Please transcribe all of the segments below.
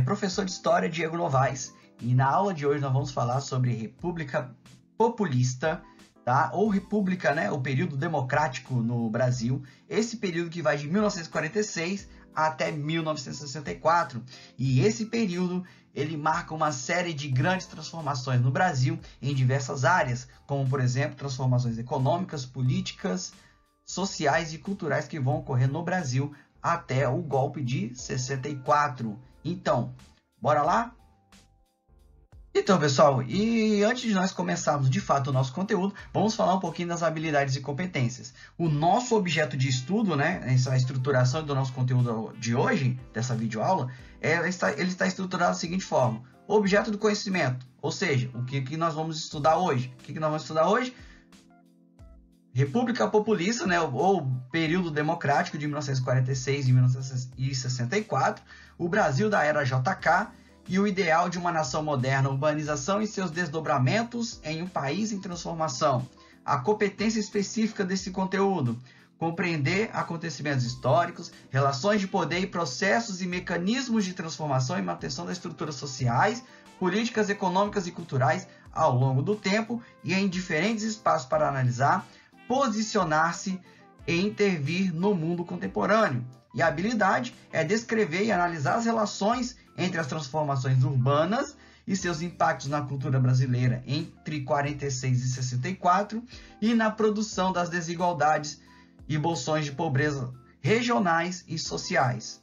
Professor de História Diego Novaes, e na aula de hoje nós vamos falar sobre República Populista, tá? Ou República, né? O período democrático no Brasil, esse período que vai de 1946 até 1964, e esse período ele marca uma série de grandes transformações no Brasil em diversas áreas, como por exemplo transformações econômicas, políticas, sociais e culturais que vão ocorrer no Brasil até o golpe de 64. Então, bora lá? Então, pessoal, e antes de nós começarmos de fato o nosso conteúdo, vamos falar um pouquinho das habilidades e competências. O nosso objeto de estudo, né, essa estruturação do nosso conteúdo de hoje, dessa videoaula, ele está estruturado da seguinte forma: objeto do conhecimento, ou seja, o que nós vamos estudar hoje. O que nós vamos estudar hoje? República Populista, né, ou período democrático de 1946 e 1964, o Brasil da era JK e o ideal de uma nação moderna, urbanização e seus desdobramentos em um país em transformação. A competência específica desse conteúdo: compreender acontecimentos históricos, relações de poder e processos e mecanismos de transformação e manutenção das estruturas sociais, políticas econômicas e culturais ao longo do tempo e em diferentes espaços para analisar, posicionar-se e intervir no mundo contemporâneo. E a habilidade é descrever e analisar as relações entre as transformações urbanas e seus impactos na cultura brasileira entre 46 e 64 e na produção das desigualdades e bolsões de pobreza regionais e sociais,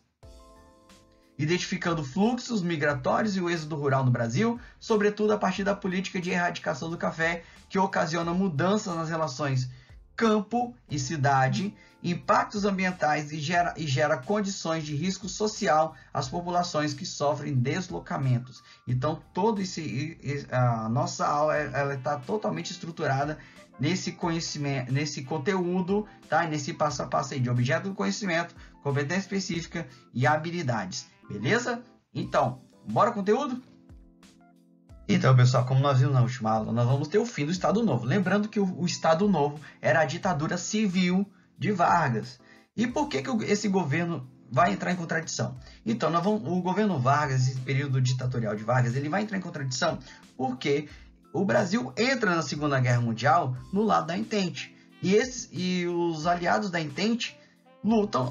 identificando fluxos migratórios e o êxodo rural no Brasil, sobretudo a partir da política de erradicação do café, que ocasiona mudanças nas relações campo e cidade, impactos ambientais e gera condições de risco social às populações que sofrem deslocamentos. Então, a nossa aula está totalmente estruturada nesse conhecimento, nesse conteúdo, tá? Nesse passo a passo aí de objeto do conhecimento, competência específica e habilidades. Beleza? Então, bora conteúdo? Então, pessoal, como nós vimos na última aula, nós vamos ter o fim do Estado Novo. Lembrando que o Estado Novo era a ditadura civil de Vargas. E por que esse governo vai entrar em contradição? Então, o governo Vargas, esse período ditatorial de Vargas, ele vai entrar em contradição porque o Brasil entra na Segunda Guerra Mundial no lado da Entente. E os aliados da Entente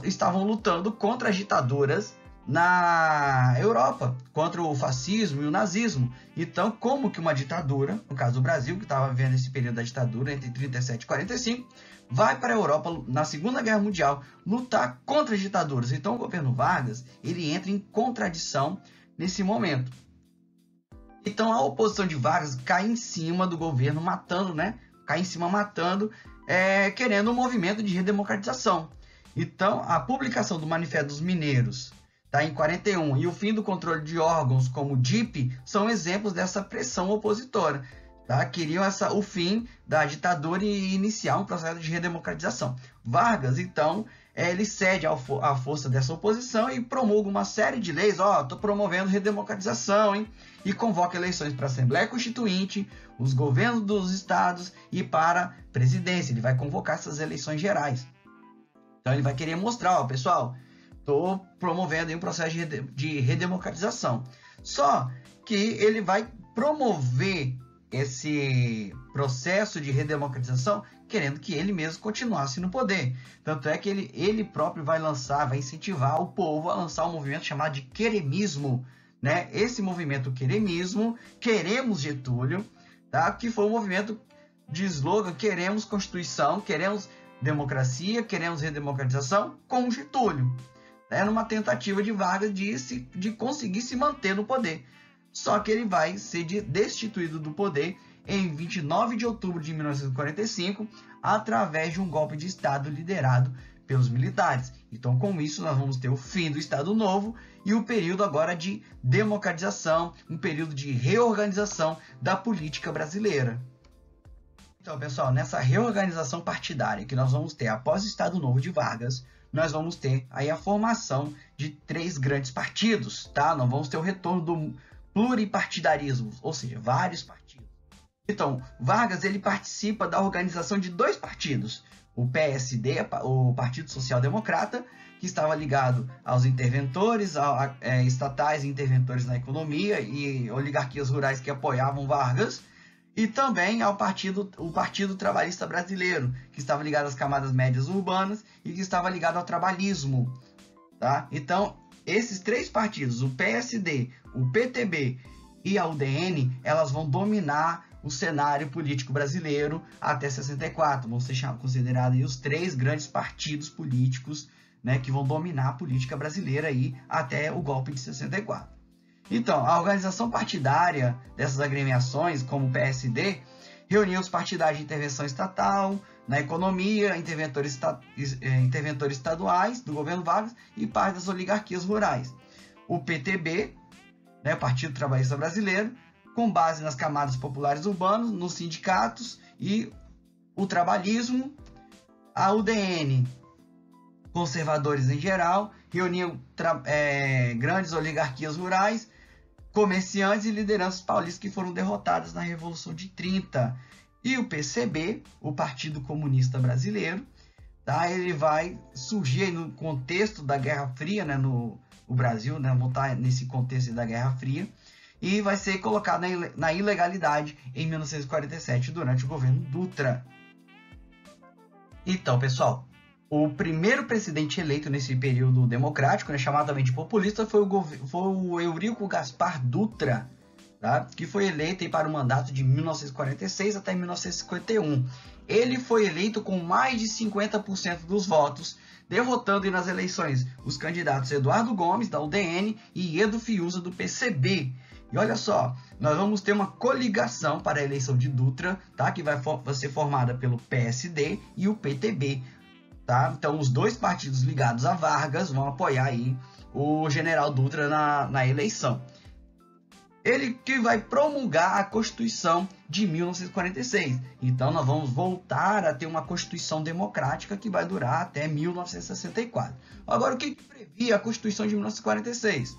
estavam lutando contra as ditaduras na Europa, contra o fascismo e o nazismo. Então, como que uma ditadura, no caso do Brasil, que estava vivendo esse período da ditadura entre 37 e 45, vai para a Europa na Segunda Guerra Mundial lutar contra as ditaduras? Então, o governo Vargas, ele entra em contradição nesse momento. Então, a oposição de Vargas cai em cima do governo, matando, querendo um movimento de redemocratização. Então, a publicação do Manifesto dos Mineiros, tá, em 41, e o fim do controle de órgãos como o DIP são exemplos dessa pressão opositora. Tá? Queriam o fim da ditadura e iniciar um processo de redemocratização. Vargas, então, ele cede à força dessa oposição e promulga uma série de leis. Estou promovendo redemocratização, hein? E convoca eleições para a Assembleia Constituinte, os governos dos estados e para a presidência. Ele vai convocar essas eleições gerais. Então, ele vai querer mostrar, pessoal, estou promovendo aí um processo de redemocratização. Só que ele vai promover esse processo de redemocratização querendo que ele mesmo continuasse no poder. Tanto é que ele próprio vai incentivar o povo a lançar um movimento chamado de queremismo, né? Esse movimento queremismo, Queremos Getúlio, tá? Que foi um movimento de slogan: queremos Constituição, queremos democracia, queremos redemocratização com Getúlio. Era uma tentativa de Vargas de conseguir se manter no poder. Só que ele vai ser destituído do poder em 29 de outubro de 1945, através de um golpe de Estado liderado pelos militares. Então, com isso, nós vamos ter o fim do Estado Novo e o período agora de democratização, um período de reorganização da política brasileira. Então, pessoal, nessa reorganização partidária que nós vamos ter após o Estado Novo de Vargas, nós vamos ter aí a formação de 3 grandes partidos, tá? Nós vamos ter o retorno do pluripartidarismo, ou seja, vários partidos. Então, Vargas ele participa da organização de 2 partidos, o PSD, o Partido Social Democrata, que estava ligado aos interventores estatais e interventores na economia e oligarquias rurais que apoiavam Vargas, e também o Partido Trabalhista Brasileiro, que estava ligado às camadas médias urbanas e que estava ligado ao trabalhismo. Tá? Então, esses três partidos, o PSD, o PTB e a UDN, elas vão dominar o cenário político brasileiro até 64. Vão ser considerados aí os três grandes partidos políticos, né, que vão dominar a política brasileira aí até o golpe de 64. Então, a organização partidária dessas agremiações, como o PSD, reunia os partidários de intervenção estatal, na economia, interventores estaduais do governo Vargas e parte das oligarquias rurais. O PTB, né, Partido Trabalhista Brasileiro, com base nas camadas populares urbanas, nos sindicatos e o trabalhismo. A UDN, conservadores em geral, reuniam grandes oligarquias rurais, comerciantes e lideranças paulistas que foram derrotadas na Revolução de 30. E o PCB, o Partido Comunista Brasileiro, tá? Ele vai surgir no contexto da Guerra Fria, né, no Brasil, né, vão estar nesse contexto da Guerra Fria, e vai ser colocado na ilegalidade em 1947, durante o governo Dutra. Então, pessoal, o primeiro presidente eleito nesse período democrático, né, chamado também de populista, foi o Eurico Gaspar Dutra, tá? Que foi eleito para o mandato de 1946 até 1951. Ele foi eleito com mais de 50% dos votos, derrotando nas eleições os candidatos Eduardo Gomes, da UDN, e Edo Fiuza, do PCB. E olha só, nós vamos ter uma coligação para a eleição de Dutra, tá? Que vai ser formada pelo PSD e o PTB. Tá? Então, os dois partidos ligados a Vargas vão apoiar aí o general Dutra na eleição. Ele que vai promulgar a Constituição de 1946. Então, nós vamos voltar a ter uma Constituição democrática que vai durar até 1964. Agora, o que previa a Constituição de 1946?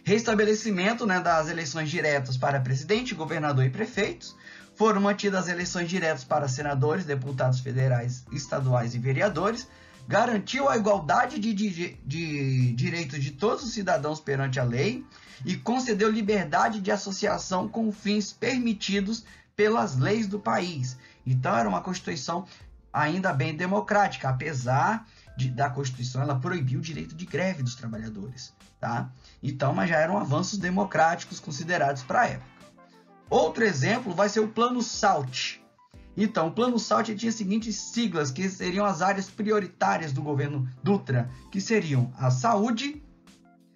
Restabelecimento, né, das eleições diretas para presidente, governador e prefeitos. Foram mantidas as eleições diretas para senadores, deputados federais, estaduais e vereadores. Garantiu a igualdade de direitos de todos os cidadãos perante a lei e concedeu liberdade de associação com fins permitidos pelas leis do país. Então, era uma Constituição ainda bem democrática, apesar da Constituição, ela proibiu o direito de greve dos trabalhadores. Tá? Então, mas já eram avanços democráticos considerados para a época. Outro exemplo vai ser o Plano SALT. Então, o Plano SALT tinha as seguintes siglas, que seriam as áreas prioritárias do governo Dutra, que seriam a saúde,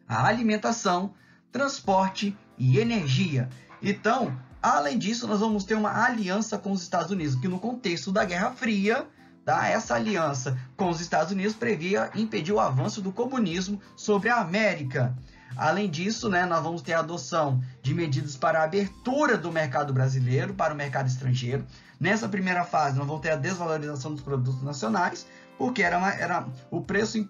a alimentação, transporte e energia. Então, além disso, nós vamos ter uma aliança com os Estados Unidos, que no contexto da Guerra Fria, tá, essa aliança com os Estados Unidos previa impedir o avanço do comunismo sobre a América. Além disso, né, nós vamos ter a adoção de medidas para a abertura do mercado brasileiro para o mercado estrangeiro. Nessa primeira fase, nós vamos ter a desvalorização dos produtos nacionais, porque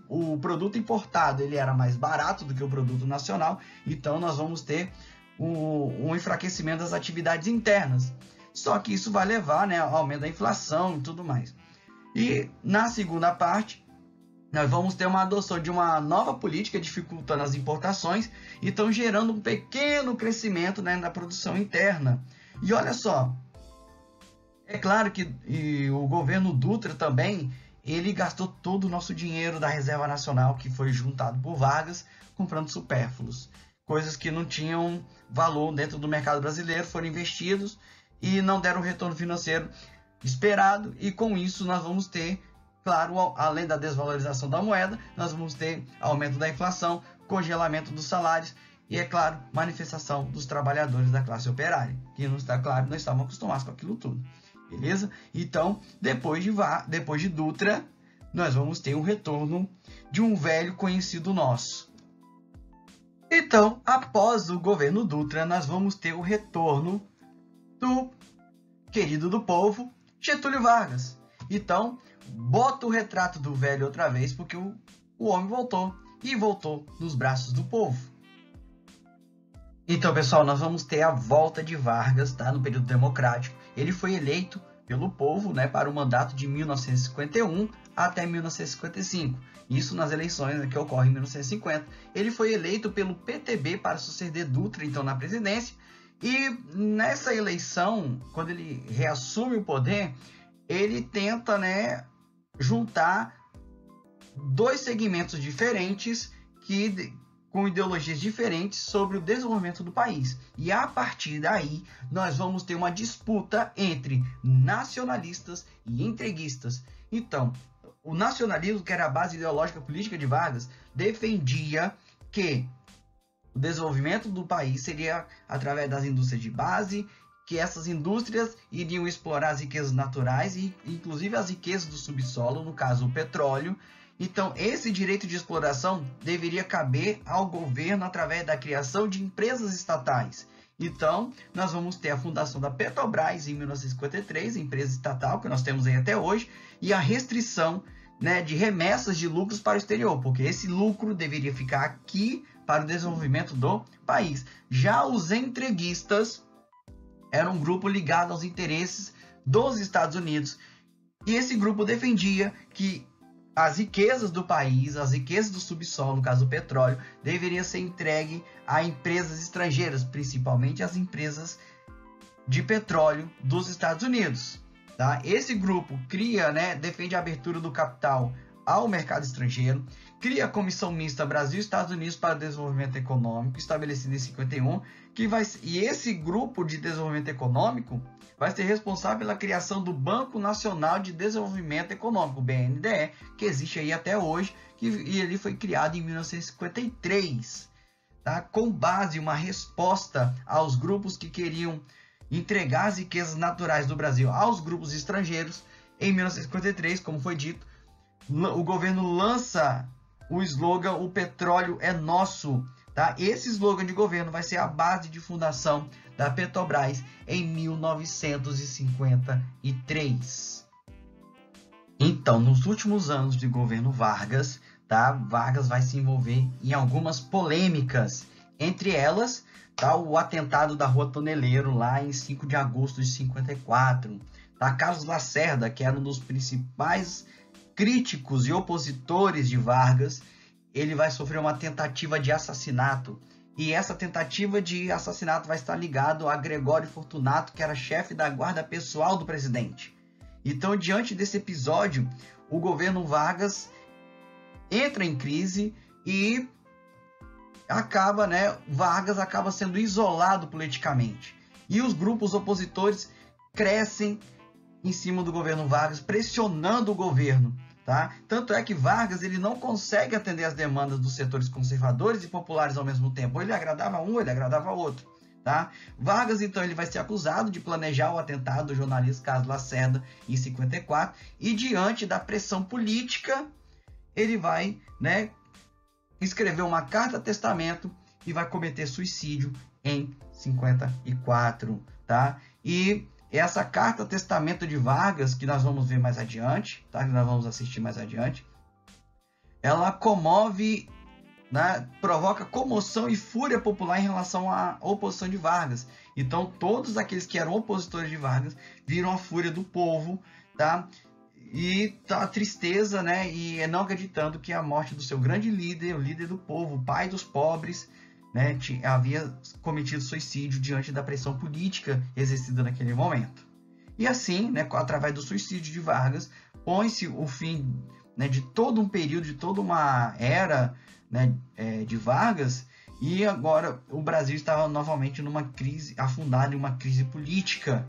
o produto importado ele era mais barato do que o produto nacional, então nós vamos ter um enfraquecimento das atividades internas. Só que isso vai levar, né, ao aumento da inflação e tudo mais. E na segunda parte, nós vamos ter uma adoção de uma nova política dificultando as importações e estão gerando um pequeno crescimento, né, na produção interna. E olha só, é claro que o governo Dutra também, ele gastou todo o nosso dinheiro da Reserva Nacional, que foi juntado por Vargas, comprando supérfluos. Coisas que não tinham valor dentro do mercado brasileiro, foram investidos e não deram o retorno financeiro esperado. E com isso nós vamos ter, claro, além da desvalorização da moeda, nós vamos ter aumento da inflação, congelamento dos salários e, é claro, manifestação dos trabalhadores da classe operária, que não está claro, não estavam acostumados com aquilo tudo. Beleza? Então, depois de Dutra, nós vamos ter um retorno de um velho conhecido nosso. Então, após o governo Dutra, nós vamos ter o retorno do querido do povo, Getúlio Vargas. Então, bota o retrato do velho outra vez, porque o homem voltou, e voltou nos braços do povo. Então, pessoal, nós vamos ter a volta de Vargas, tá, no período democrático. Ele foi eleito pelo povo, né, para o mandato de 1951 até 1955. Isso nas eleições, né, que ocorrem em 1950. Ele foi eleito pelo PTB para suceder Dutra, então, na presidência. E nessa eleição, quando ele reassume o poder, ele tenta, né, juntar dois segmentos diferentes com ideologias diferentes sobre o desenvolvimento do país. E a partir daí, nós vamos ter uma disputa entre nacionalistas e entreguistas. Então, o nacionalismo, que era a base ideológica política de Vargas, defendia que o desenvolvimento do país seria através das indústrias de base, que essas indústrias iriam explorar as riquezas naturais, e inclusive as riquezas do subsolo, no caso o petróleo. Então, esse direito de exploração deveria caber ao governo através da criação de empresas estatais. Então, nós vamos ter a fundação da Petrobras em 1953, empresa estatal que nós temos aí até hoje, e a restrição, né, de remessas de lucros para o exterior, porque esse lucro deveria ficar aqui para o desenvolvimento do país. Já os entreguistas eram um grupo ligado aos interesses dos Estados Unidos, e esse grupo defendia que as riquezas do país, as riquezas do subsolo, no caso do petróleo, deveriam ser entregue a empresas estrangeiras, principalmente as empresas de petróleo dos Estados Unidos. Tá? Esse grupo cria, né, defende a abertura do capital ao mercado estrangeiro, cria a Comissão Mista Brasil e Estados Unidos para o Desenvolvimento Econômico, estabelecida em 51, e esse grupo de desenvolvimento econômico vai ser responsável pela criação do Banco Nacional de Desenvolvimento Econômico, BNDE, que existe aí até hoje, e ele foi criado em 1953, tá? Com base em uma resposta aos grupos que queriam entregar as riquezas naturais do Brasil aos grupos estrangeiros. Em 1953, como foi dito, o governo lança o slogan "O petróleo é nosso". Tá? Esse slogan de governo vai ser a base de fundação da Petrobras em 1953. Então, nos últimos anos de governo Vargas, tá? Vargas vai se envolver em algumas polêmicas. Entre elas, tá, o atentado da Rua Toneleiro, lá em 5 de agosto de 54. Tá? Carlos Lacerda, que era um dos principais críticos e opositores de Vargas, ele vai sofrer uma tentativa de assassinato. E essa tentativa de assassinato vai estar ligado a Gregório Fortunato, que era chefe da guarda pessoal do presidente. Então, diante desse episódio, o governo Vargas entra em crise e Vargas acaba sendo isolado politicamente. E os grupos opositores crescem em cima do governo Vargas, pressionando o governo. Tá? Tanto é que Vargas ele não consegue atender as demandas dos setores conservadores e populares ao mesmo tempo. Ou ele agradava um, ou ele agradava outro. Tá? Vargas, então, ele vai ser acusado de planejar o atentado do jornalista Carlos Lacerda em 54. E diante da pressão política, ele vai, né, escrever uma carta-testamento e vai cometer suicídio em 54. Tá? E essa carta-testamento de Vargas, que nós vamos ver mais adiante, tá? Que nós vamos assistir mais adiante, ela comove, né, provoca comoção e fúria popular em relação à oposição de Vargas. Então, todos aqueles que eram opositores de Vargas viram a fúria do povo, tá? E a tristeza, né? E não acreditando que a morte do seu grande líder, o líder do povo, o pai dos pobres, né, havia cometido suicídio diante da pressão política exercida naquele momento. E assim, né, através do suicídio de Vargas, põe-se o fim, né, de todo um período, de toda uma era, né, de Vargas, e agora o Brasil estava novamente numa crise, afundado em uma crise política.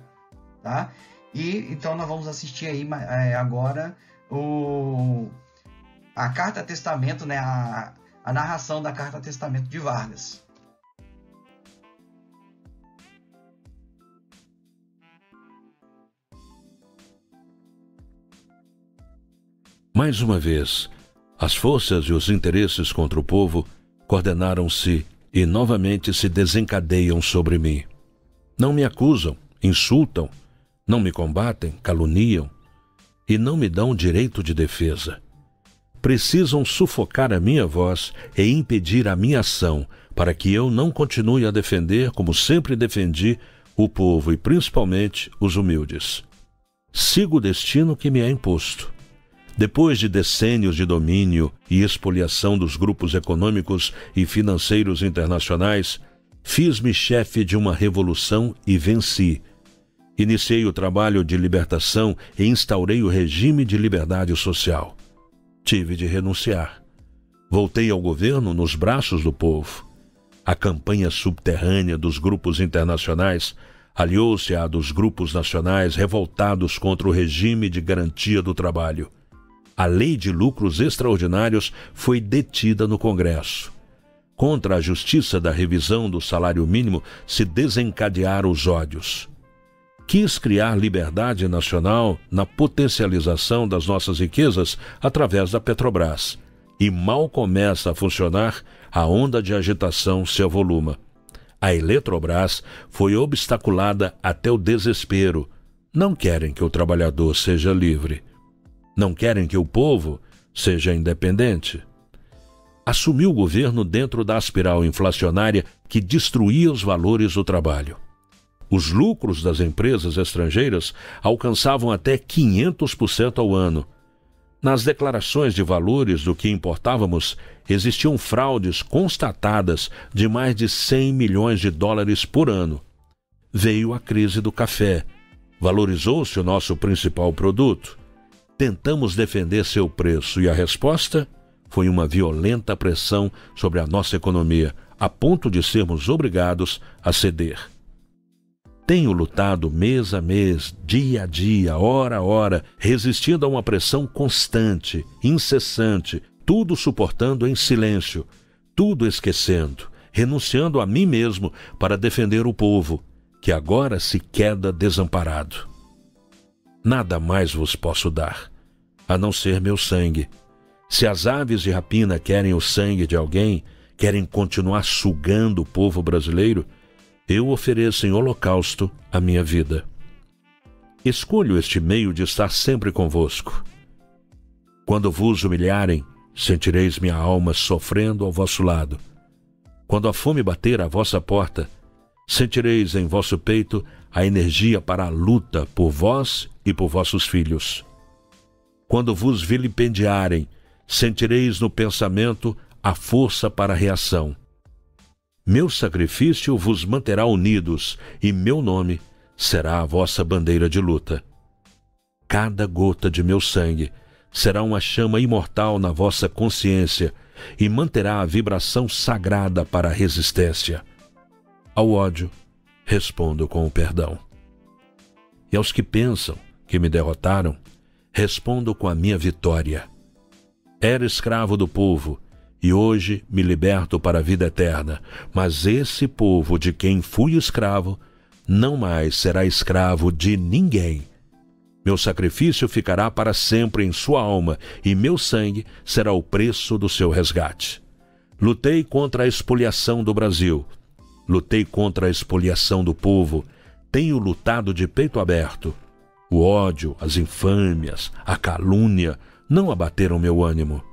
Tá? E então nós vamos assistir aí agora a carta-testamento, né, a narração da carta-testamento de Vargas. Mais uma vez, as forças e os interesses contra o povo coordenaram-se e novamente se desencadeiam sobre mim. Não me acusam, insultam, não me combatem, caluniam e não me dão direito de defesa. Precisam sufocar a minha voz e impedir a minha ação para que eu não continue a defender, como sempre defendi, o povo e principalmente os humildes. Sigo o destino que me é imposto. Depois de decênios de domínio e expoliação dos grupos econômicos e financeiros internacionais, fiz-me chefe de uma revolução e venci. Iniciei o trabalho de libertação e instaurei o regime de liberdade social. Tive de renunciar. Voltei ao governo nos braços do povo. A campanha subterrânea dos grupos internacionais aliou-se à dos grupos nacionais revoltados contra o regime de garantia do trabalho. A lei de lucros extraordinários foi detida no Congresso. Contra a justiça da revisão do salário mínimo se desencadearam os ódios. Quis criar liberdade nacional na potencialização das nossas riquezas através da Petrobras. E mal começa a funcionar, a onda de agitação se avoluma. A Eletrobras foi obstaculada até o desespero. Não querem que o trabalhador seja livre. Não querem que o povo seja independente. Assumiu o governo dentro da espiral inflacionária que destruía os valores do trabalho. Os lucros das empresas estrangeiras alcançavam até 500% ao ano. Nas declarações de valores do que importávamos, existiam fraudes constatadas de mais de 100 milhões de dólares por ano. Veio a crise do café. Valorizou-se o nosso principal produto. Tentamos defender seu preço e a resposta foi uma violenta pressão sobre a nossa economia, a ponto de sermos obrigados a ceder. Tenho lutado mês a mês, dia a dia, hora a hora, resistindo a uma pressão constante, incessante, tudo suportando em silêncio, tudo esquecendo, renunciando a mim mesmo para defender o povo, que agora se queda desamparado. Nada mais vos posso dar, a não ser meu sangue. Se as aves de rapina querem o sangue de alguém, querem continuar sugando o povo brasileiro, eu ofereço em holocausto a minha vida. Escolho este meio de estar sempre convosco. Quando vos humilharem, sentireis minha alma sofrendo ao vosso lado. Quando a fome bater à vossa porta, sentireis em vosso peito a energia para a luta por vós e por vossos filhos. Quando vos vilipendiarem, sentireis no pensamento a força para a reação. Meu sacrifício vos manterá unidos, e meu nome será a vossa bandeira de luta. Cada gota de meu sangue será uma chama imortal na vossa consciência e manterá a vibração sagrada para a resistência. Ao ódio, respondo com o perdão. E aos que pensam que me derrotaram, respondo com a minha vitória. Era escravo do povo, e hoje me liberto para a vida eterna, mas esse povo de quem fui escravo não mais será escravo de ninguém. Meu sacrifício ficará para sempre em sua alma, e meu sangue será o preço do seu resgate. Lutei contra a expoliação do Brasil, lutei contra a expoliação do povo, tenho lutado de peito aberto. O ódio, as infâmias, a calúnia não abateram meu ânimo.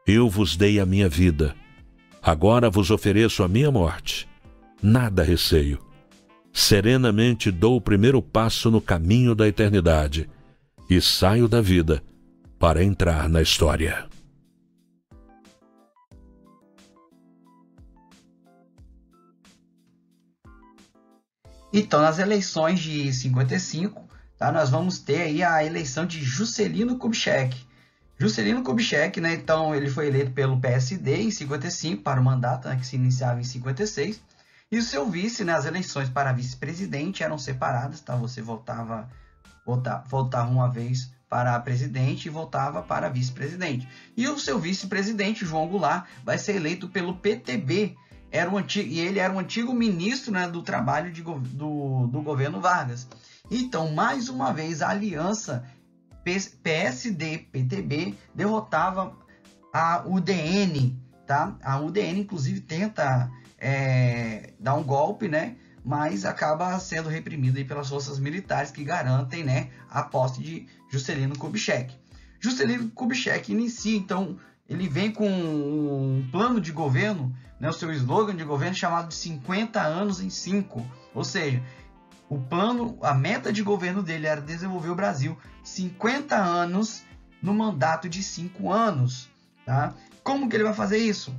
Eu vos dei a minha vida. Agora vos ofereço a minha morte. Nada receio. Serenamente dou o primeiro passo no caminho da eternidade e saio da vida para entrar na história. Então, nas eleições de 55, tá, nós vamos ter aí a eleição de Juscelino Kubitschek. Juscelino Kubitschek, né, então ele foi eleito pelo PSD em 55 para o mandato, né, que se iniciava em 56. E o seu vice, né, as eleições para vice-presidente eram separadas, tá? Você votava uma vez para presidente e votava para vice-presidente. E o seu vice-presidente, João Goulart, vai ser eleito pelo PTB. Ele era o antigo ministro, né, do trabalho do governo Vargas. Então, mais uma vez, a aliança PSD-PTB derrotava a UDN, tá? A UDN, inclusive, tenta dar um golpe, né? Mas acaba sendo reprimida aí pelas forças militares que garantem, né, a posse de Juscelino Kubitschek. Juscelino Kubitschek inicia, então, ele vem com um plano de governo, né, o seu slogan de governo chamado de 50 anos em 5. Ou seja, a meta de governo dele era desenvolver o Brasil 50 anos no mandato de 5 anos. Tá? Como que ele vai fazer isso?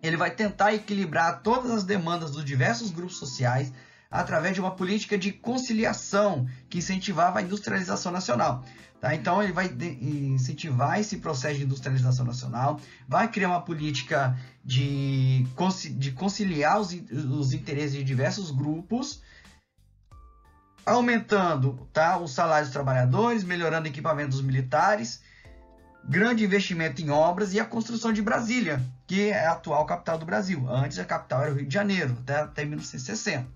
Ele vai tentar equilibrar todas as demandas dos diversos grupos sociais através de uma política de conciliação que incentivava a industrialização nacional. Tá? Então, ele vai incentivar esse processo de industrialização nacional, vai criar uma política de conciliar os interesses de diversos grupos, aumentando, tá, os salários dos trabalhadores, melhorando o equipamento dos militares, grande investimento em obras e a construção de Brasília, que é a atual capital do Brasil. Antes a capital era o Rio de Janeiro, até 1960.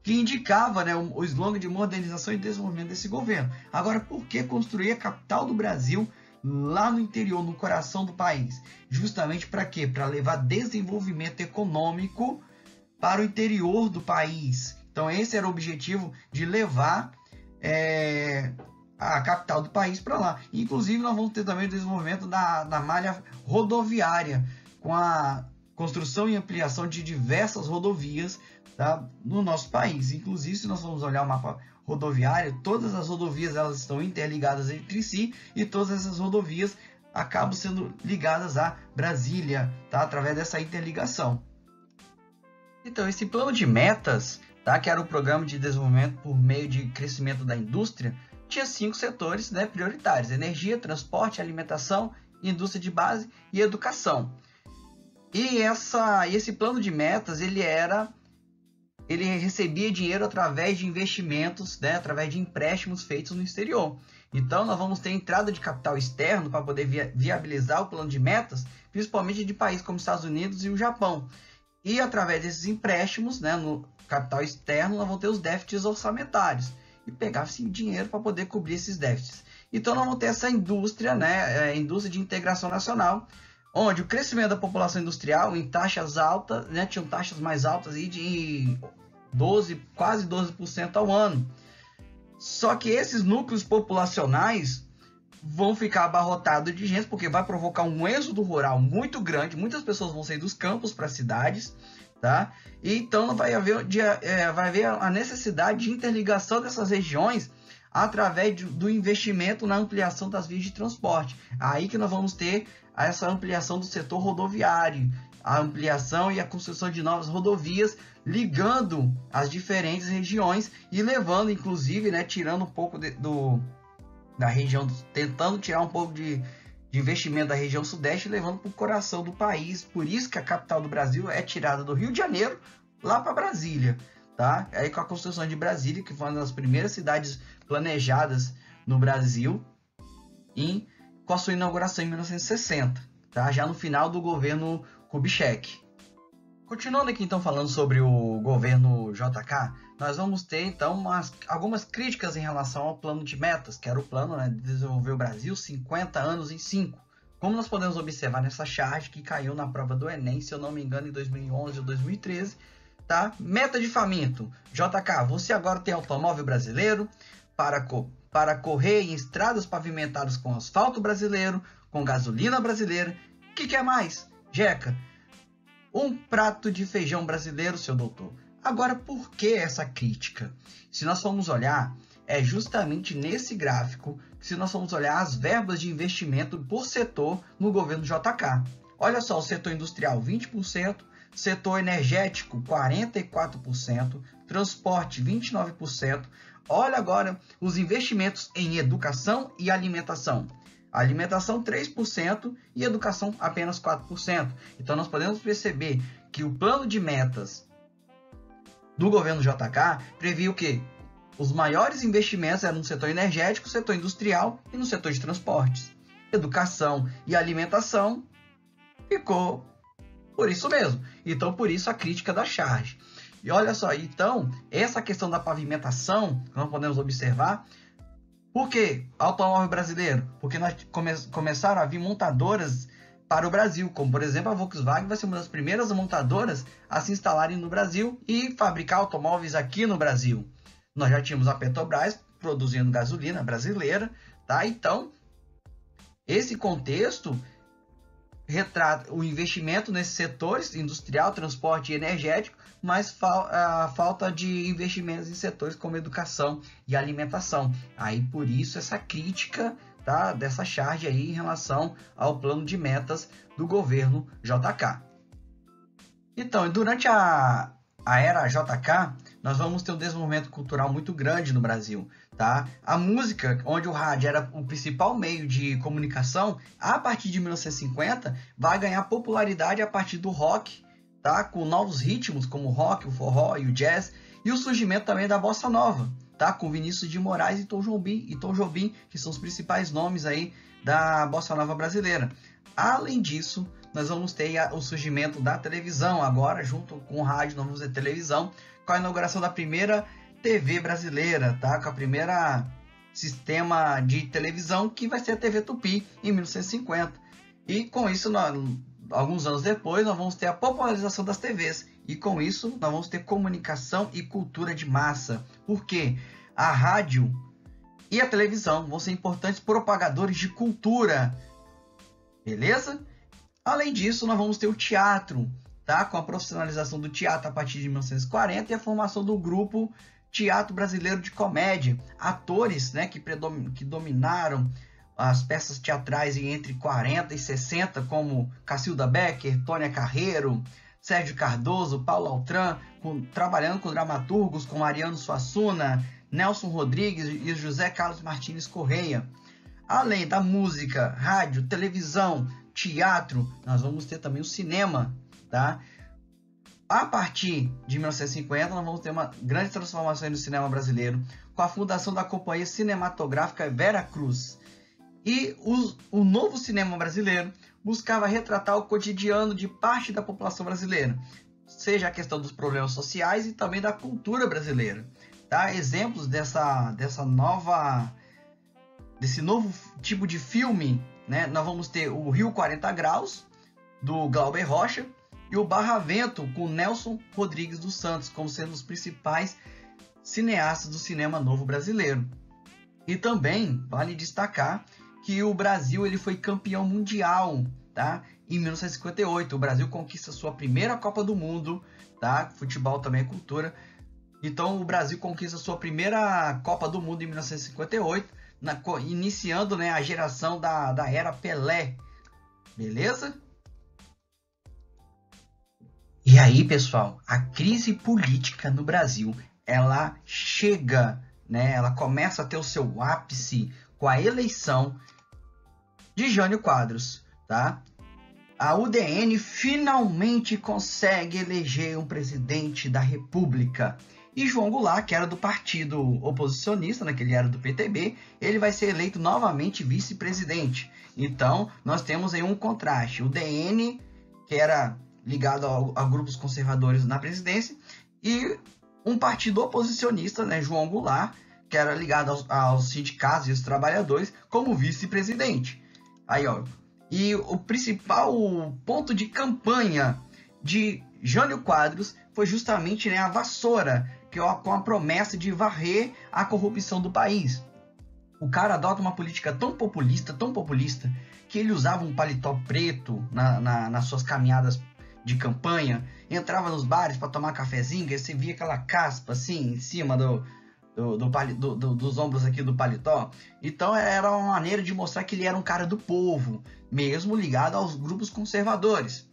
Que indicava, né, o slogan de modernização e desenvolvimento desse governo. Agora, por que construir a capital do Brasil lá no interior, no coração do país? Justamente para quê? Para levar desenvolvimento econômico para o interior do país. Então, esse era o objetivo de levar a capital do país para lá. Inclusive, nós vamos ter também o desenvolvimento da malha rodoviária, com a construção e ampliação de diversas rodovias, tá, no nosso país. Inclusive, se nós formos olhar o mapa rodoviário, todas as rodovias elas estão interligadas entre si e todas essas rodovias acabam sendo ligadas a Brasília, tá, através dessa interligação. Então, esse plano de metas, tá, que era o programa de desenvolvimento por meio de crescimento da indústria, tinha 5 setores, né, prioritários: energia, transporte, alimentação, indústria de base e educação. E esse plano de metas, ele recebia dinheiro através de investimentos, né, através de empréstimos feitos no exterior. Então, nós vamos ter entrada de capital externo para poder viabilizar o plano de metas, principalmente de países como Estados Unidos e o Japão. E através desses empréstimos, né, no capital externo, nós vamos ter os déficits orçamentários e pegar esse dinheiro para poder cobrir esses déficits. Então, nós vamos ter essa indústria, né, indústria de integração nacional, onde o crescimento da população industrial em taxas altas, né, tinham taxas mais altas aí de quase 12% ao ano. Só que esses núcleos populacionais vão ficar abarrotados de gente, porque vai provocar um êxodo rural muito grande, muitas pessoas vão sair dos campos para as cidades, tá? E então vai haver a necessidade de interligação dessas regiões através do investimento na ampliação das vias de transporte. Aí que nós vamos ter essa ampliação do setor rodoviário, a ampliação e a construção de novas rodovias, ligando as diferentes regiões e levando, inclusive, né, tirando um pouco da região, tentando tirar um pouco de investimento da região sudeste, levando para o coração do país. Por isso que a capital do Brasil é tirada do Rio de Janeiro lá para Brasília, tá? Aí com a construção de Brasília, que foi uma das primeiras cidades planejadas no Brasil, com a sua inauguração em 1960, tá? Já no final do governo Kubitschek. Continuando aqui então falando sobre o governo JK, nós vamos ter então algumas críticas em relação ao plano de metas, que era o plano, né, de desenvolver o Brasil 50 anos em 5. Como nós podemos observar nessa charge que caiu na prova do Enem, se eu não me engano, em 2011 ou 2013, tá? Meta de faminto: JK, você agora tem automóvel brasileiro para correr em estradas pavimentadas com asfalto brasileiro, com gasolina brasileira. O que é mais? Jeca, um prato de feijão brasileiro, seu doutor. Agora, por que essa crítica? Se nós formos olhar, é justamente nesse gráfico, se nós formos olhar as verbas de investimento por setor no governo JK. Olha só, o setor industrial 20%, setor energético 44%, transporte 29%. Olha agora os investimentos em educação e alimentação. Alimentação 3% e educação apenas 4%. Então nós podemos perceber que o plano de metas do governo JK previa o quê? Os maiores investimentos eram no setor energético, setor industrial e no setor de transportes. Educação e alimentação ficou por isso mesmo. Então por isso a crítica da charge. E olha só, então essa questão da pavimentação, nós podemos observar. Por que automóvel brasileiro? Porque nós começaram a vir montadoras para o Brasil, como por exemplo a Volkswagen vai ser uma das primeiras montadoras a se instalarem no Brasil e fabricar automóveis aqui no Brasil. Nós já tínhamos a Petrobras produzindo gasolina brasileira, tá? Então, esse contexto retrata o investimento nesses setores, industrial, transporte e energético, mas a falta de investimentos em setores como educação e alimentação. Aí por isso essa crítica, tá, dessa charge aí em relação ao plano de metas do governo JK. Então, durante a era JK, nós vamos ter um desenvolvimento cultural muito grande no Brasil, tá? A música, onde o rádio era o principal meio de comunicação, a partir de 1950, vai ganhar popularidade a partir do rock, tá? Com novos ritmos, como o rock, o forró e o jazz, e o surgimento também da bossa nova, tá? Com Vinícius de Moraes e Tom Jobim, que são os principais nomes aí da bossa nova brasileira. Além disso, nós vamos ter o surgimento da televisão agora, junto com o rádio, nós vamos ter televisão, com a inauguração da primeira TV brasileira, tá? Com a primeira sistema de televisão, que vai ser a TV Tupi, em 1950. E com isso, alguns anos depois, nós vamos ter a popularização das TVs. E com isso, nós vamos ter comunicação e cultura de massa. Porque a rádio e a televisão vão ser importantes propagadores de cultura. Beleza? Além disso, nós vamos ter o teatro, tá? Com a profissionalização do teatro a partir de 1940 e a formação do grupo Teatro Brasileiro de Comédia. Atores, né, que dominaram as peças teatrais entre 40 e 60, como Cacilda Becker, Tônia Carreiro, Sérgio Cardoso, Paulo Altran, trabalhando com dramaturgos como Ariano Suassuna, Nelson Rodrigues e José Carlos Martins Correia. Além da música, rádio, televisão, teatro, nós vamos ter também o cinema, tá? A partir de 1950, nós vamos ter uma grande transformação no cinema brasileiro, com a fundação da Companhia Cinematográfica Vera Cruz. E o novo cinema brasileiro buscava retratar o cotidiano de parte da população brasileira, seja a questão dos problemas sociais e também da cultura brasileira, tá? Exemplos desse novo tipo de filme, né? Nós vamos ter o Rio 40 Graus, do Glauber Rocha, e o Barravento, com Nelson Rodrigues dos Santos, como sendo os principais cineastas do cinema novo brasileiro. E também vale destacar que o Brasil ele foi campeão mundial, tá? Em 1958, o Brasil conquista sua primeira Copa do Mundo, tá? Futebol também é cultura. Então o Brasil conquista sua primeira Copa do Mundo em 1958, iniciando, né, a geração da era Pelé. Beleza? E aí, pessoal, a crise política no Brasil, ela chega, né, ela começa a ter o seu ápice com a eleição de Jânio Quadros, tá? A UDN finalmente consegue eleger um presidente da República. E João Goulart, que era do partido oposicionista, né, que ele era do PTB, ele vai ser eleito novamente vice-presidente. Então, nós temos aí um contraste. O DN, que era ligado a grupos conservadores na presidência, e um partido oposicionista, né, João Goulart, que era ligado aos sindicatos e aos trabalhadores, como vice-presidente. Aí, ó. E o principal ponto de campanha de Jânio Quadros foi justamente, né, a vassoura, com a promessa de varrer a corrupção do país. O cara adota uma política tão populista, que ele usava um paletó preto nas suas caminhadas de campanha, entrava nos bares para tomar cafezinho, e você via aquela caspa assim em cima dos ombros aqui do paletó. Então era uma maneira de mostrar que ele era um cara do povo, mesmo ligado aos grupos conservadores.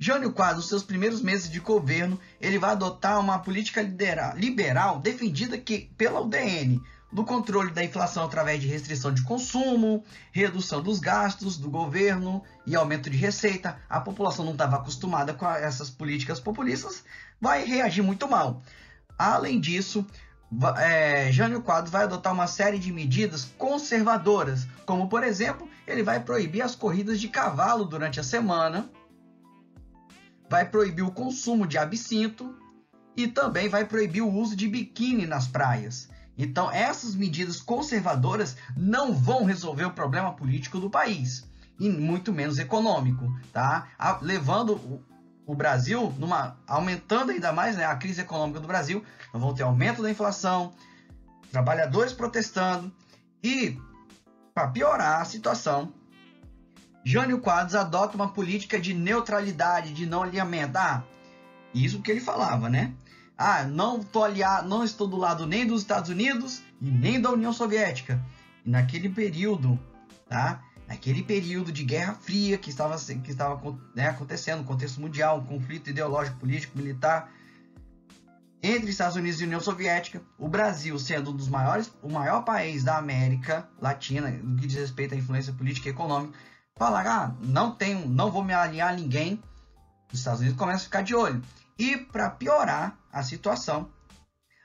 Jânio Quadros, nos seus primeiros meses de governo, ele vai adotar uma política liberal defendida pela UDN, do controle da inflação através de restrição de consumo, redução dos gastos do governo e aumento de receita. A população não estava acostumada com essas políticas populistas, vai reagir muito mal. Além disso, Jânio Quadros vai adotar uma série de medidas conservadoras, como, por exemplo, ele vai proibir as corridas de cavalo durante a semana, vai proibir o consumo de absinto e também vai proibir o uso de biquíni nas praias. Então, essas medidas conservadoras não vão resolver o problema político do país, e muito menos econômico, tá? Levando o Brasil, aumentando ainda mais, né, a crise econômica do Brasil. Nós vamos ter aumento da inflação, trabalhadores protestando, e, para piorar a situação, Jânio Quadros adota uma política de neutralidade, de não alinhamento. Isso que ele falava, né? Não estou do lado nem dos Estados Unidos e nem da União Soviética. E naquele período, tá? Naquele período de Guerra Fria que estava acontecendo no contexto mundial, um conflito ideológico, político, militar entre Estados Unidos e União Soviética, o Brasil sendo o maior país da América Latina no que diz respeito à influência política e econômica, falar, não vou me alinhar a ninguém, os Estados Unidos começam a ficar de olho. E para piorar a situação,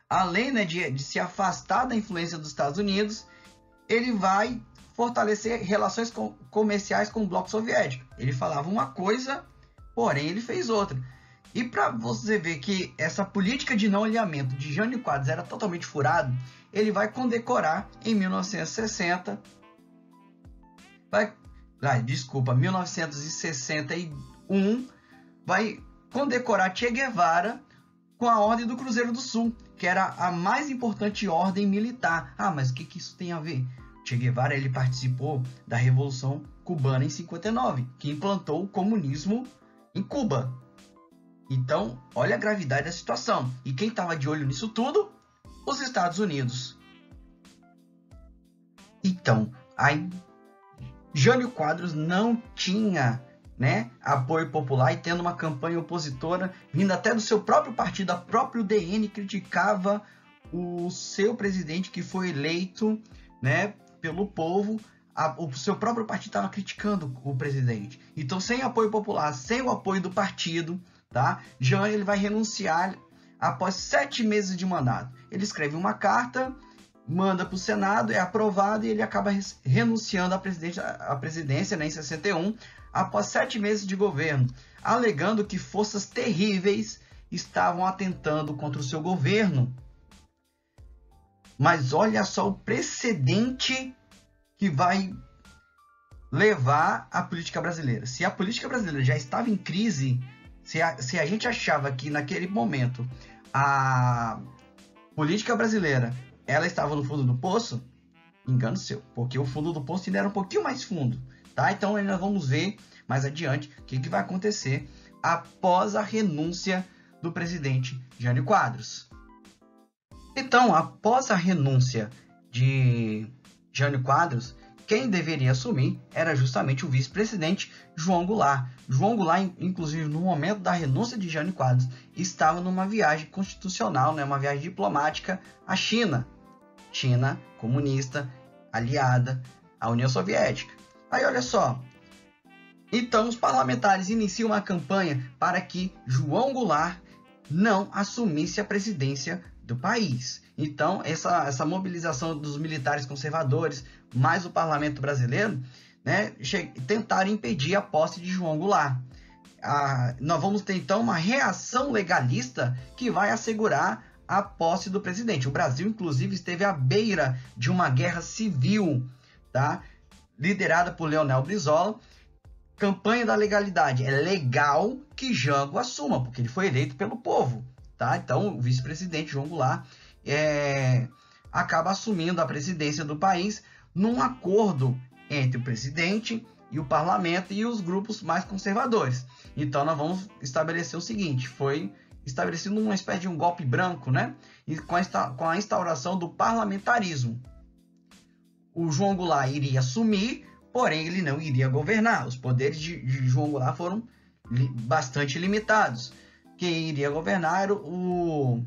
além, né, de se afastar da influência dos Estados Unidos, ele vai fortalecer relações comerciais com o bloco soviético. Ele falava uma coisa, porém ele fez outra. E para você ver que essa política de não alinhamento de Jânio Quadros era totalmente furado, ele vai condecorar em 1961, vai condecorar Che Guevara com a Ordem do Cruzeiro do Sul, que era a mais importante ordem militar. Mas o que isso tem a ver? Che Guevara ele participou da Revolução Cubana em 59, que implantou o comunismo em Cuba. Então, olha a gravidade da situação. E quem estava de olho nisso tudo? Os Estados Unidos. Então, aí Jânio Quadros não tinha, né, apoio popular, e tendo uma campanha opositora vindo até do seu próprio partido, a próprio DN criticava o seu presidente que foi eleito, né, pelo povo. O seu próprio partido estava criticando o presidente. Então, sem apoio popular, sem o apoio do partido, tá? Jânio ele vai renunciar após 7 meses de mandato. Ele escreve uma carta, manda para o Senado, é aprovado e ele acaba renunciando à presidência, né, em 61, após 7 meses de governo, alegando que forças terríveis estavam atentando contra o seu governo. Mas olha só o precedente que vai levar a política brasileira. Se a política brasileira já estava em crise, se a gente achava que naquele momento a política brasileira ela estava no fundo do poço, engano seu, porque o fundo do poço ainda era um pouquinho mais fundo, tá? Então ainda vamos ver mais adiante o que vai acontecer após a renúncia do presidente Jânio Quadros. Então, após a renúncia de Jânio Quadros, quem deveria assumir era justamente o vice-presidente João Goulart. João Goulart, inclusive, no momento da renúncia de Jânio Quadros, estava numa viagem constitucional, né, uma viagem diplomática à China. China comunista, aliada à União Soviética. Aí, olha só. Então, os parlamentares iniciam uma campanha para que João Goulart não assumisse a presidência do país. Então, essa mobilização dos militares conservadores, mais o parlamento brasileiro, né, tentaram impedir a posse de João Goulart. Nós vamos ter, então, uma reação legalista que vai assegurar a posse do presidente. O Brasil, inclusive, esteve à beira de uma guerra civil, tá, liderada por Leonel Brizola. Campanha da legalidade. É legal que Jango assuma, porque ele foi eleito pelo povo. Tá? Então, o vice-presidente João Goulart acaba assumindo a presidência do país num acordo entre o presidente e o parlamento e os grupos mais conservadores. Então, nós vamos estabelecer o seguinte: foi estabelecido uma espécie de um golpe branco, né? E com a instauração do parlamentarismo. O João Goulart iria assumir, porém ele não iria governar. Os poderes de João Goulart foram bastante limitados. Quem iria governar era o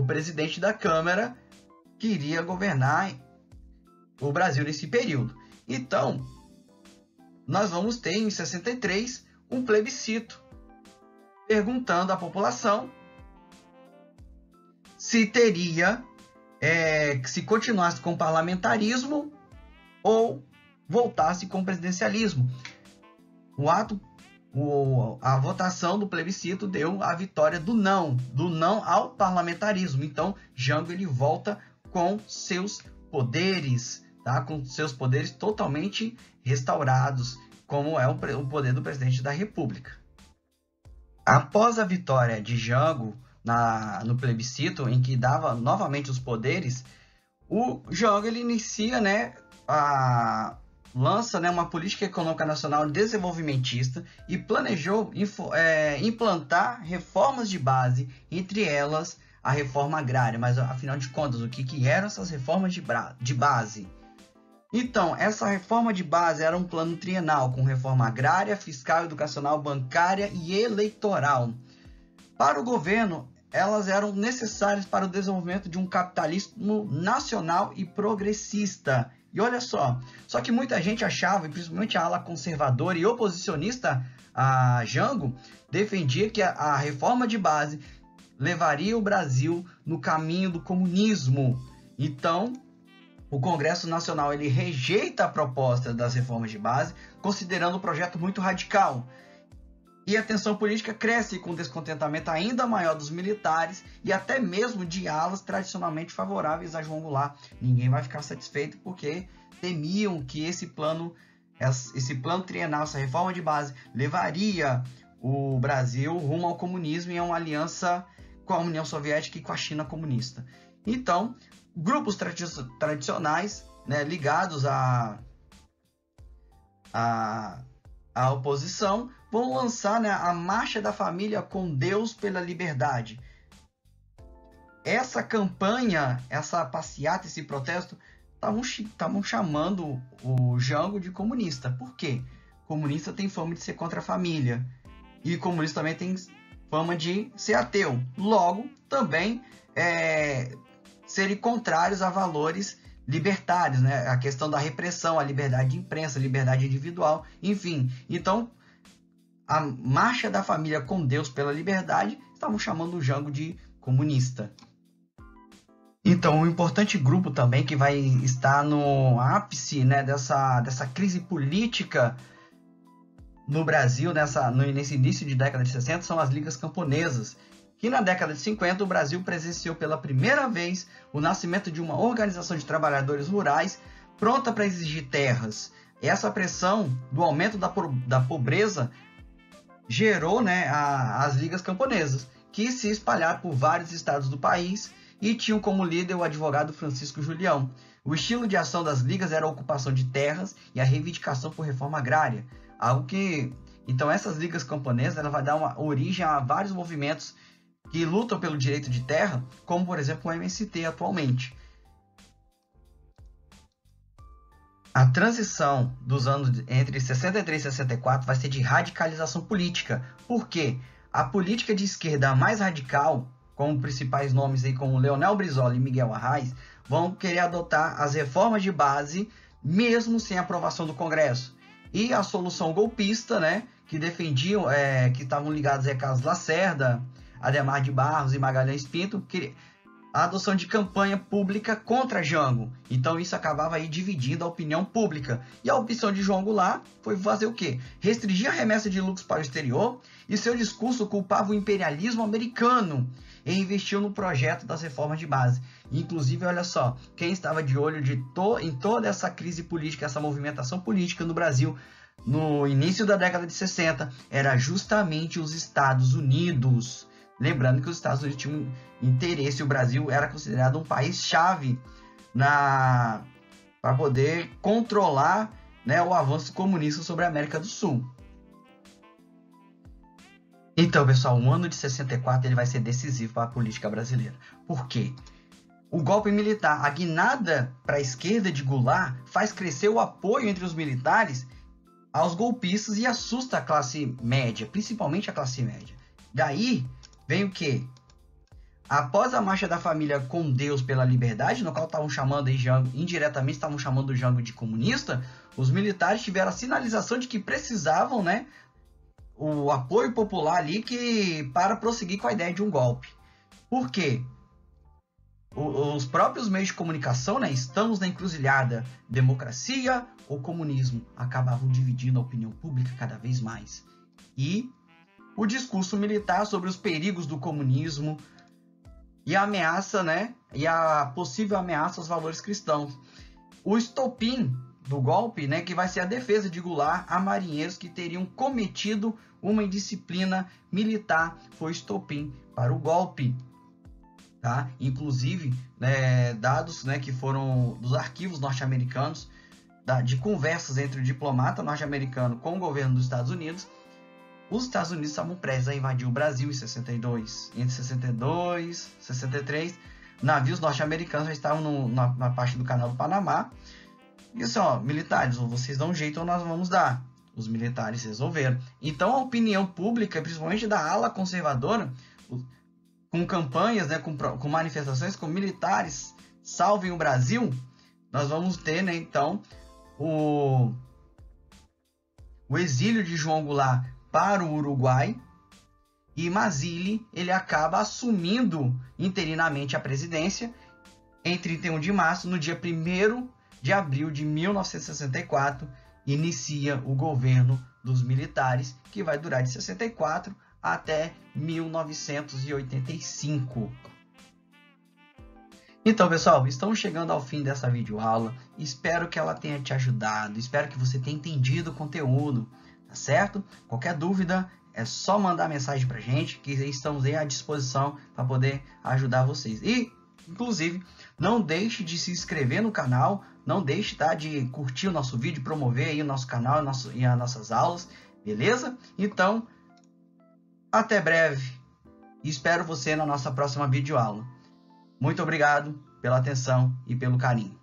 presidente da Câmara, que iria governar o Brasil nesse período. Então, nós vamos ter em 63 um plebiscito perguntando à população se teria, se continuasse com o parlamentarismo ou voltasse com o presidencialismo. A votação do plebiscito deu a vitória do não ao parlamentarismo. Então, Jango ele volta com seus poderes, tá? Com seus poderes totalmente restaurados, como é o poder do presidente da República. Após a vitória de Jango no plebiscito, em que dava novamente os poderes, o Jango ele inicia, né, lança, né, uma política econômica nacional desenvolvimentista e planejou implantar reformas de base, entre elas a reforma agrária. Mas, afinal de contas, o que eram essas reformas de base? Então, essa reforma de base era um plano trienal com reforma agrária, fiscal, educacional, bancária e eleitoral. Para o governo, elas eram necessárias para o desenvolvimento de um capitalismo nacional e progressista. E olha só que muita gente achava, e principalmente a ala conservadora e oposicionista a Jango, defendia que a reforma de base levaria o Brasil no caminho do comunismo. Então, o Congresso Nacional ele rejeita a proposta das reformas de base, considerando o projeto muito radical. E a tensão política cresce com descontentamento ainda maior dos militares e até mesmo de alas tradicionalmente favoráveis a João Goulart. Ninguém vai ficar satisfeito porque temiam que esse plano trienal, essa reforma de base, levaria o Brasil rumo ao comunismo e a uma aliança com a União Soviética e com a China comunista. Então, grupos tradicionais, né, ligados à oposição, vão lançar, né, a Marcha da Família com Deus pela Liberdade. Essa campanha, essa passeata, esse protesto, estavam chamando o Jango de comunista. Por quê? Comunista tem fama de ser contra a família. E comunista também tem fama de ser ateu. Logo, também serem contrários a valores libertários, né? A questão da repressão, a liberdade de imprensa, a liberdade individual, enfim. Então, a Marcha da Família com Deus pela Liberdade estavam chamando o Jango de comunista. Então, um importante grupo também que vai estar no ápice, né, dessa crise política no Brasil, nesse início de década de 60, são as Ligas Camponesas, que na década de 50 o Brasil presenciou pela primeira vez o nascimento de uma organização de trabalhadores rurais pronta para exigir terras. Essa pressão do aumento da pobreza gerou, né, as Ligas Camponesas, que se espalharam por vários estados do país e tinham como líder o advogado Francisco Julião. O estilo de ação das ligas era a ocupação de terras e a reivindicação por reforma agrária. Então essas ligas camponesas ela vai dar uma origem a vários movimentos que lutam pelo direito de terra, como por exemplo o MST atualmente. A transição dos anos entre 63 e 64 vai ser de radicalização política. Por quê? A política de esquerda mais radical, com principais nomes aí como Leonel Brizola e Miguel Arraes, vão querer adotar as reformas de base, mesmo sem aprovação do Congresso. E a solução golpista, né, que defendiam, que estavam ligados a Carlos Lacerda, Adhemar de Barros e Magalhães Pinto, a adoção de campanha pública contra Jango. Então isso acabava aí dividindo a opinião pública. E a opção de João Goulart foi fazer o quê? Restringir a remessa de lucros para o exterior e seu discurso culpava o imperialismo americano e investiu no projeto das reformas de base. Inclusive, olha só, quem estava de olho em toda essa crise política, essa movimentação política no Brasil no início da década de 60, era justamente os Estados Unidos. Lembrando que os Estados Unidos tinham interesse, o Brasil era considerado um país-chave para poder controlar, né, o avanço comunista sobre a América do Sul. Então, pessoal, o ano de 64 ele vai ser decisivo para a política brasileira. Por quê? O golpe militar, a guinada para a esquerda de Goulart, faz crescer o apoio entre os militares aos golpistas e assusta a classe média, principalmente a classe média. Daí vem o quê? Após a Marcha da Família com Deus pela Liberdade, no qual estavam chamando aí Jango, indiretamente estavam chamando o Jango de comunista, os militares tiveram a sinalização de que precisavam, né, o apoio popular ali para prosseguir com a ideia de um golpe. Por quê? Os próprios meios de comunicação, né, estamos na encruzilhada democracia ou comunismo, acabavam dividindo a opinião pública cada vez mais. E o discurso militar sobre os perigos do comunismo e a ameaça, né, e a possível ameaça aos valores cristãos. O estopim do golpe, né, que vai ser a defesa de Goulart a marinheiros que teriam cometido uma indisciplina militar, foi estopim para o golpe. Tá? Inclusive, dados, né, que foram dos arquivos norte-americanos de conversas entre o diplomata norte-americano com o governo dos Estados Unidos, os Estados Unidos estavam prestes a invadir o Brasil em 62. Entre 62 e 63, navios norte-americanos já estavam na parte do Canal do Panamá. E assim, ó, militares, ou vocês dão um jeito ou nós vamos dar. Os militares resolveram. Então a opinião pública, principalmente da ala conservadora, com campanhas, né, com manifestações, com militares, salvem o Brasil, nós vamos ter, né, então, o exílio de João Goulart para o Uruguai, e Mazzilli, ele acaba assumindo interinamente a presidência em 31 de março, no dia 1º de abril de 1964, inicia o governo dos militares, que vai durar de 64 até 1985. Então, pessoal, estamos chegando ao fim dessa videoaula. Espero que ela tenha te ajudado, espero que você tenha entendido o conteúdo, tá certo? Qualquer dúvida, é só mandar mensagem pra gente, que estamos aí à disposição para poder ajudar vocês. E, inclusive, não deixe de se inscrever no canal, não deixe, tá, de curtir o nosso vídeo, promover aí o nosso canal e as nossas aulas, beleza? Então, até breve e espero você na nossa próxima videoaula. Muito obrigado pela atenção e pelo carinho.